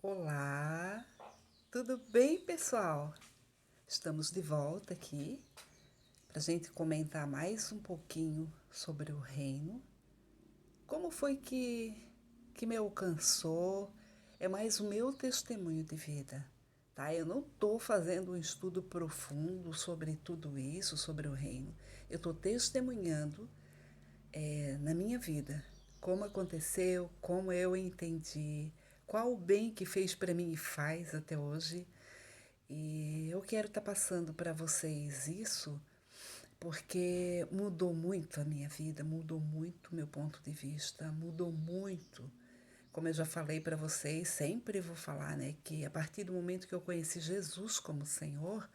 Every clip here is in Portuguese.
Olá, tudo bem, pessoal? Estamos de volta aqui para a gente comentar mais um pouquinho sobre o reino. Como foi que me alcançou? É mais o meu testemunho de vida, tá? Eu não estou fazendo um estudo profundo sobre tudo isso, sobre o reino. Eu estou testemunhando na minha vida, como aconteceu, como eu entendi, qual o bem que fez para mim e faz até hoje. E eu quero estar passando para vocês isso porque mudou muito a minha vida, mudou muito o meu ponto de vista, mudou muito. Como eu já falei para vocês, sempre vou falar, né, que a partir do momento que eu conheci Jesus como Senhor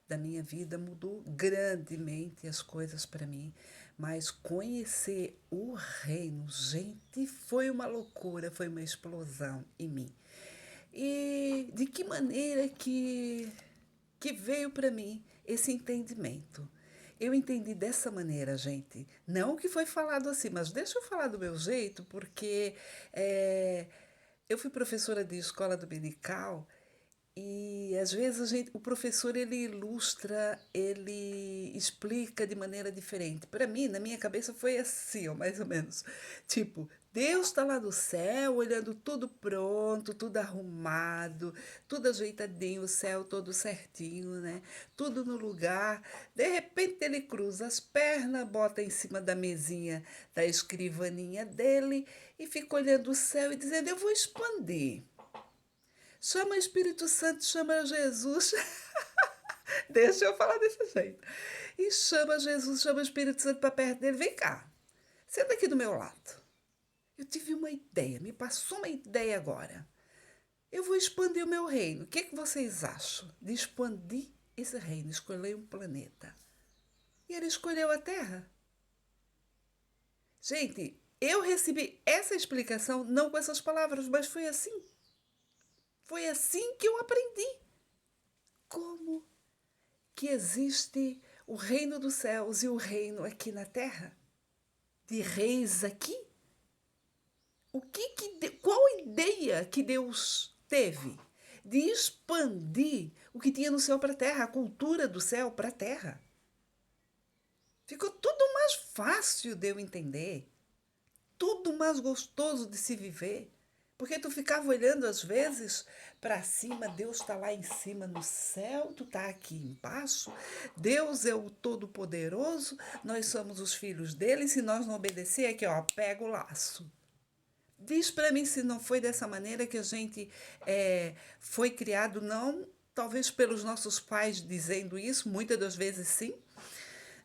da minha vida, mudou grandemente as coisas para mim. Mas conhecer o reino, gente, foi uma loucura, foi uma explosão em mim. E de que maneira que veio para mim esse entendimento? Eu entendi dessa maneira, gente. Não o que foi falado assim, mas deixa eu falar do meu jeito, porque eu fui professora de escola dominical e às vezes o professor ele ilustra, ele explica de maneira diferente. Para mim, na minha cabeça foi assim, ó, mais ou menos. Tipo, Deus está lá no céu, olhando tudo pronto, tudo arrumado, tudo ajeitadinho, o céu todo certinho, né? Tudo no lugar. De repente ele cruza as pernas, bota em cima da mesinha da escrivaninha dele e fica olhando o céu e dizendo: Eu vou expandir. Chama o Espírito Santo, chama Jesus. Deixa eu falar desse jeito. E chama Jesus, chama o Espírito Santo para perto dele. Vem cá, senta aqui do meu lado. Eu tive uma ideia, me passou uma ideia agora. Eu vou expandir o meu reino. O que, que vocês acham de expandir esse reino? Escolher um planeta. E ele escolheu a Terra. Gente, eu recebi essa explicação não com essas palavras, mas foi assim. Foi assim que eu aprendi. Como que existe o reino dos céus e o reino aqui na terra? De reis aqui? Qual a ideia que Deus teve de expandir o que tinha no céu para a terra, a cultura do céu para a terra? Ficou tudo mais fácil de eu entender, tudo mais gostoso de se viver. Porque tu ficava olhando às vezes para cima, Deus está lá em cima no céu, tu está aqui embaixo. Deus é o Todo-Poderoso, nós somos os filhos dele, se nós não obedecer, aqui ó, pega o laço. Diz para mim se não foi dessa maneira que a gente foi criado, não talvez pelos nossos pais dizendo isso, muitas das vezes sim,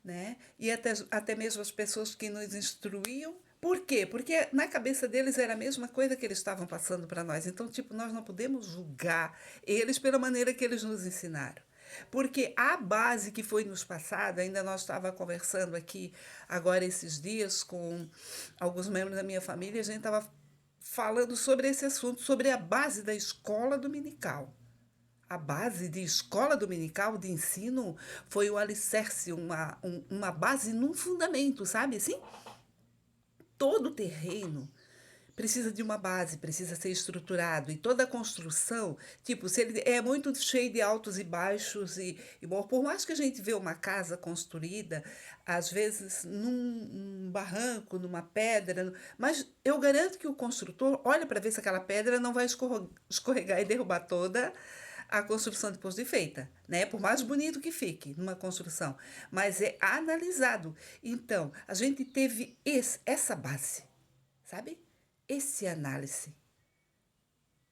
né? E até mesmo as pessoas que nos instruíam. Por quê? Porque na cabeça deles era a mesma coisa que eles estavam passando para nós. Então, tipo, nós não podemos julgar eles pela maneira que eles nos ensinaram. Porque a base que foi nos passada, ainda nós estava conversando aqui agora esses dias com alguns membros da minha família, a gente estava falando sobre esse assunto, sobre a base da escola dominical. A base de escola dominical de ensino foi o alicerce, uma base num fundamento, sabe assim? Todo terreno precisa de uma base, precisa ser estruturado. E toda a construção, tipo, se ele é muito cheio de altos e baixos, e bom, por mais que a gente vê uma casa construída, às vezes num barranco, numa pedra, mas eu garanto que o construtor olha para ver se aquela pedra não vai escorregar e derrubar toda a construção depois de feita, né? Por mais bonito que fique numa construção, mas é analisado. Então, a gente teve essa base, sabe? Esse análise.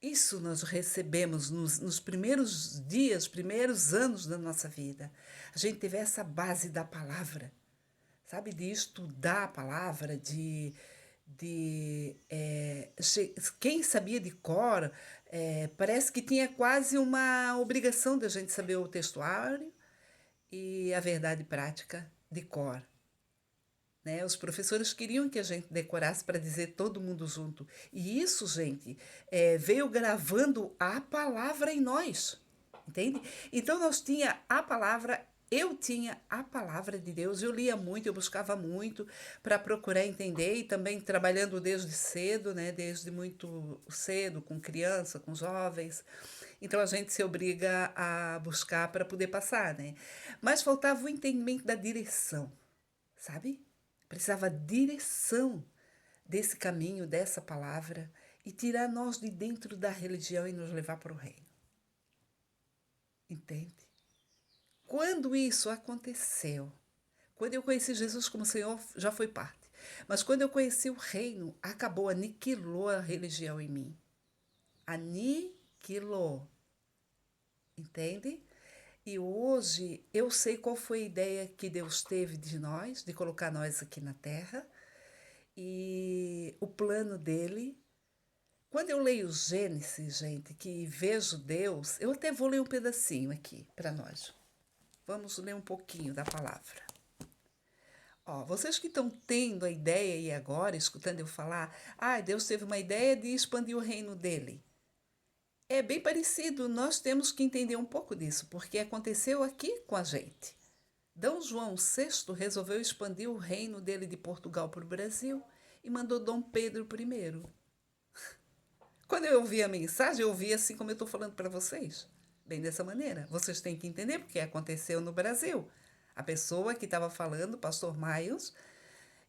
Isso nós recebemos nos primeiros dias, primeiros anos da nossa vida. A gente teve essa base da palavra, sabe? De estudar a palavra, quem sabia de cor, parece que tinha quase uma obrigação da gente saber o textuário e a verdade prática de cor. Né? Os professores queriam que a gente decorasse para dizer todo mundo junto. E isso, gente, veio gravando a palavra em nós. Entende? Então nós tinha a palavra Eu tinha a palavra de Deus, eu lia muito, eu buscava muito para procurar entender e também trabalhando desde cedo, né? Desde muito cedo, com criança, com jovens. Então a gente se obriga a buscar para poder passar, né? Mas faltava o entendimento da direção, sabe? Precisava direção desse caminho, dessa palavra e tirar nós de dentro da religião e nos levar para o reino. Entende? Quando isso aconteceu, quando eu conheci Jesus como Senhor, já foi parte. Mas quando eu conheci o reino, acabou, aniquilou a religião em mim. Aniquilou. Entende? E hoje eu sei qual foi a ideia que Deus teve de nós, de colocar nós aqui na Terra, e o plano dele. Quando eu leio Gênesis, gente, que vejo Deus, eu até vou ler um pedacinho aqui para nós. Vamos ler um pouquinho da palavra. Ó, vocês que estão tendo a ideia e agora, escutando eu falar, Deus teve uma ideia de expandir o reino dele. É bem parecido, nós temos que entender um pouco disso, porque aconteceu aqui com a gente. D. João VI resolveu expandir o reino dele de Portugal para o Brasil e mandou Dom Pedro I. Quando eu ouvi a mensagem, eu ouvi assim como eu estou falando para vocês. Bem dessa maneira. Vocês têm que entender porque aconteceu no Brasil. A pessoa que estava falando, o pastor Miles,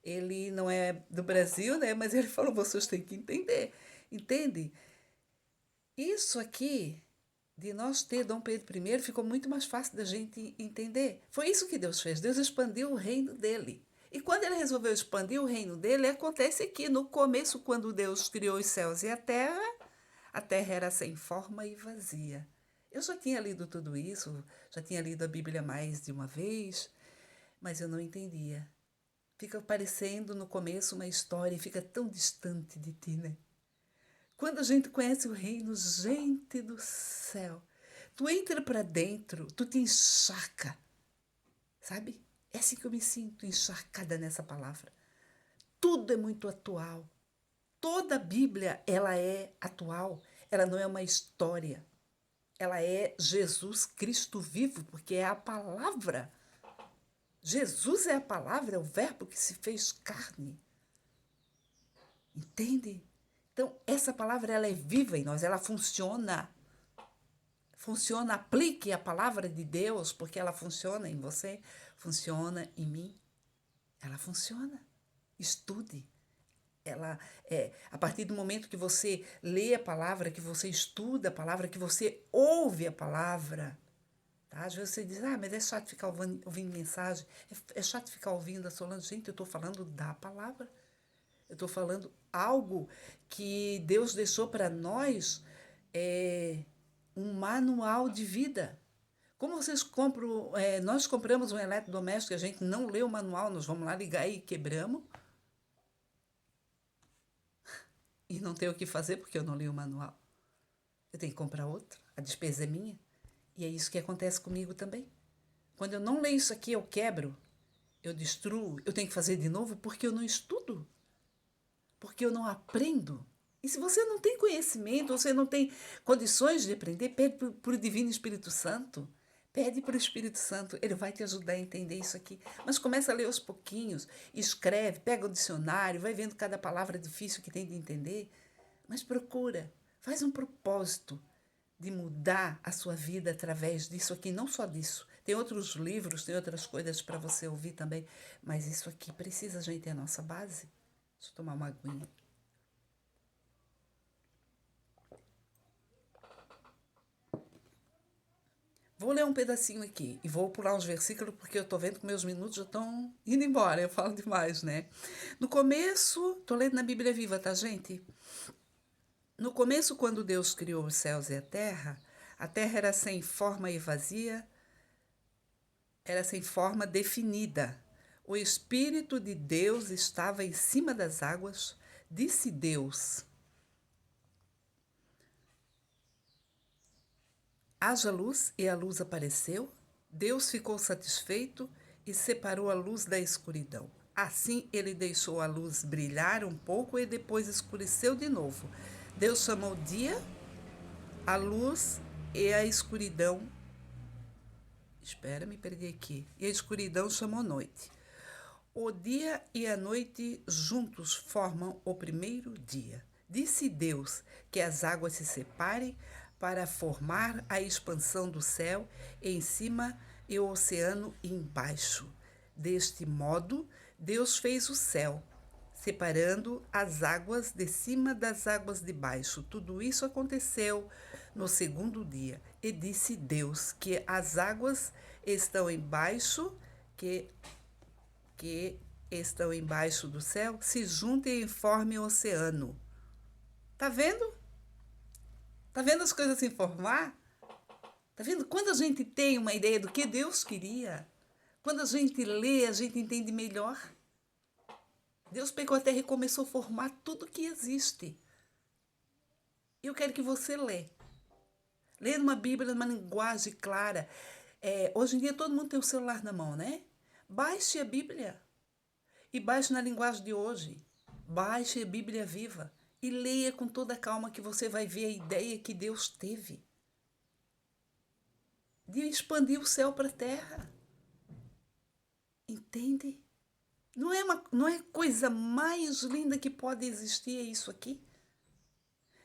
ele não é do Brasil, né? Mas ele falou, vocês têm que entender. Entende? Isso aqui, de nós ter Dom Pedro I, ficou muito mais fácil da gente entender. Foi isso que Deus fez. Deus expandiu o reino dele. E quando ele resolveu expandir o reino dele, acontece que no começo, quando Deus criou os céus e a terra era sem forma e vazia. Eu já tinha lido tudo isso, já tinha lido a Bíblia mais de uma vez, mas eu não entendia. Fica parecendo no começo uma história e fica tão distante de ti, né? Quando a gente conhece o reino, gente do céu, tu entra para dentro, tu te encharca, sabe? É assim que eu me sinto, encharcada nessa palavra. Tudo é muito atual. Toda a Bíblia, ela é atual. Ela não é uma história. Ela é Jesus Cristo vivo, porque é a palavra. Jesus é a palavra, é o verbo que se fez carne. Entende? Então, essa palavra, ela é viva em nós, ela funciona. Funciona, aplique a palavra de Deus, porque ela funciona em você, funciona em mim. Ela funciona. Estude. Ela a partir do momento que você lê a palavra, que você estuda a palavra, que você ouve a palavra, tá? Às vezes você diz, mas é chato ficar ouvindo mensagem, é chato ficar ouvindo a Solange. Gente, eu estou falando da palavra. Eu estou falando algo que Deus deixou para nós, um manual de vida. Como vocês compram, nós compramos um eletrodoméstico, a gente não lê o manual, nós vamos lá ligar e quebramos. E não tenho o que fazer porque eu não li o manual. Eu tenho que comprar outro, a despesa é minha. E é isso que acontece comigo também. Quando eu não leio isso aqui, eu quebro, eu destruo, eu tenho que fazer de novo porque eu não estudo, porque eu não aprendo. E se você não tem conhecimento, você não tem condições de aprender, pede para o Divino Espírito Santo. Pede para o Espírito Santo, ele vai te ajudar a entender isso aqui. Mas começa a ler aos pouquinhos, escreve, pega o dicionário, vai vendo cada palavra difícil que tem de entender. Mas procura, faz um propósito de mudar a sua vida através disso aqui, não só disso. Tem outros livros, tem outras coisas para você ouvir também, mas isso aqui precisa, a gente, é a nossa base. Deixa eu tomar uma aguinha. Vou ler um pedacinho aqui e vou pular uns versículos porque eu estou vendo que meus minutos já estão indo embora. Eu falo demais, né? No começo, estou lendo na Bíblia Viva, tá, gente? No começo, quando Deus criou os céus e a terra era sem forma e vazia, era sem forma definida. O Espírito de Deus estava em cima das águas. Disse Deus: haja luz, e a luz apareceu. Deus ficou satisfeito e separou a luz da escuridão. Assim ele deixou a luz brilhar um pouco e depois escureceu de novo. Deus chamou dia, a luz e a escuridão Espera, me perdi aqui. E a escuridão chamou noite. O dia e a noite juntos formam o primeiro dia. Disse Deus que as águas se separem para formar a expansão do céu em cima e o oceano embaixo. Deste modo, Deus fez o céu, separando as águas de cima das águas de baixo. Tudo isso aconteceu no segundo dia. E disse Deus que as águas estão embaixo, que estão embaixo do céu, se juntem e formem o oceano. Tá vendo? Tá vendo as coisas se formar? Tá vendo? Quando a gente tem uma ideia do que Deus queria, quando a gente lê, a gente entende melhor. Deus pegou a terra e começou a formar tudo que existe. Eu quero que você lê. Lê uma Bíblia numa linguagem clara. Hoje em dia todo mundo tem o celular na mão, né? Baixe a Bíblia. E baixe na linguagem de hoje. Baixe a Bíblia viva. E leia com toda a calma que você vai ver a ideia que Deus teve de expandir o céu para a terra. Entende? Não é coisa mais linda que pode existir isso aqui?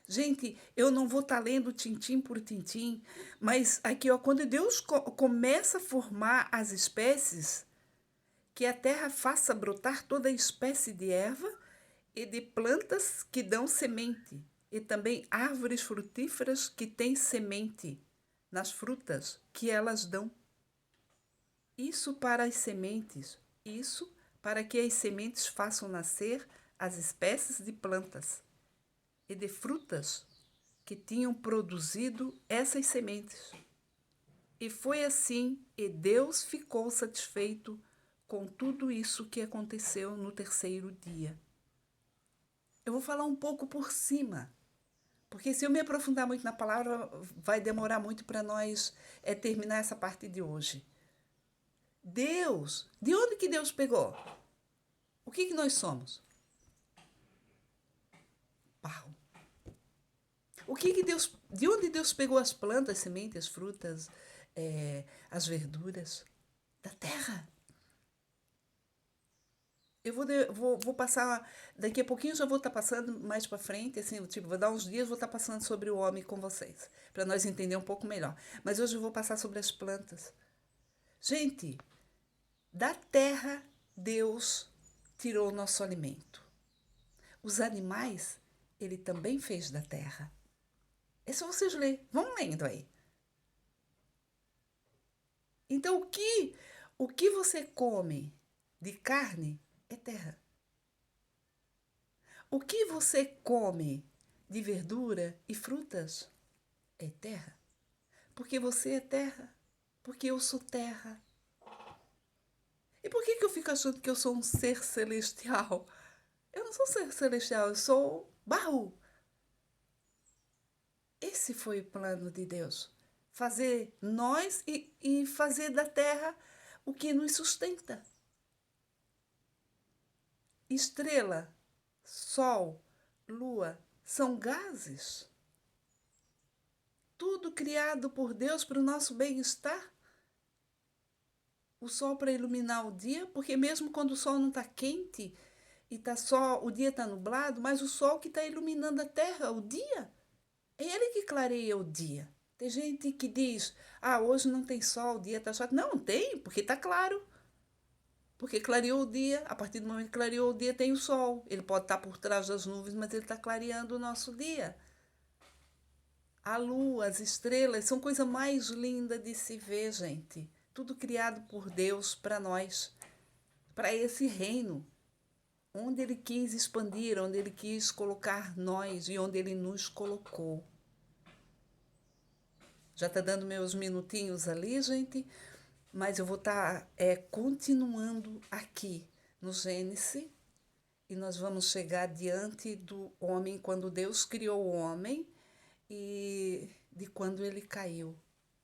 Gente, eu não vou estar lendo tintim por tintim, mas aqui, ó, quando Deus começa a formar as espécies, que a terra faça brotar toda espécie de erva e de plantas que dão semente, e também árvores frutíferas que têm semente nas frutas que elas dão. Isso para as sementes, isso para que as sementes façam nascer as espécies de plantas e de frutas que tinham produzido essas sementes. E foi assim, e Deus ficou satisfeito com tudo isso que aconteceu no terceiro dia. Eu vou falar um pouco por cima, porque se eu me aprofundar muito na palavra, vai demorar muito para nós terminar essa parte de hoje. Deus, de onde que Deus pegou? O que nós somos? Barro. De onde Deus pegou as plantas, as sementes, as frutas, as verduras? Da terra. Eu vou passar, daqui a pouquinho eu já vou estar passando mais para frente, assim, tipo, vou dar uns dias, vou estar passando sobre o homem com vocês, para nós entender um pouco melhor. Mas hoje eu vou passar sobre as plantas. Gente, da terra Deus tirou o nosso alimento. Os animais, ele também fez da terra. É só vocês lerem, vão lendo aí. Então, o que você come de carne é terra. O que você come de verdura e frutas é terra. Porque você é terra. Porque eu sou terra. E por que eu fico achando que eu sou um ser celestial? Eu não sou ser celestial, eu sou barro. Esse foi o plano de Deus. Fazer nós e fazer da terra o que nos sustenta. Estrela, sol, lua são gases. Tudo criado por Deus para o nosso bem-estar. O sol para iluminar o dia, porque mesmo quando o sol não está quente e tá só, o dia está nublado, mas o sol que está iluminando a terra, o dia, é ele que clareia o dia. Tem gente que diz, hoje não tem sol, o dia está chato. Não, tem, porque está claro. Porque clareou o dia, a partir do momento que clareou o dia tem o sol. Ele pode estar por trás das nuvens, mas ele está clareando o nosso dia. A lua, as estrelas, são coisa mais linda de se ver, gente. Tudo criado por Deus para nós, para esse reino, onde Ele quis expandir, onde Ele quis colocar nós e onde Ele nos colocou. Já está dando meus minutinhos ali, gente, mas eu vou estar continuando aqui no Gênesis e nós vamos chegar diante do homem, quando Deus criou o homem e de quando ele caiu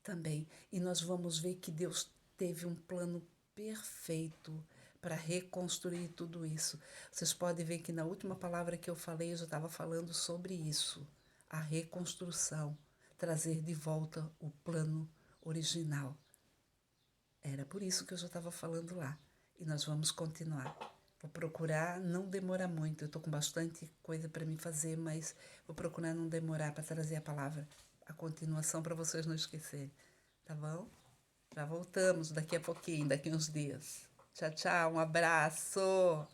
também. E nós vamos ver que Deus teve um plano perfeito para reconstruir tudo isso. Vocês podem ver que na última palavra que eu falei, eu já estava falando sobre isso. A reconstrução, trazer de volta o plano original. Era por isso que eu já estava falando lá. E nós vamos continuar. Vou procurar não demorar muito. Eu estou com bastante coisa para me fazer, mas vou procurar não demorar para trazer a palavra, a continuação para vocês não esquecerem. Tá bom? Já voltamos daqui a pouquinho, daqui uns dias. Tchau, tchau. Um abraço.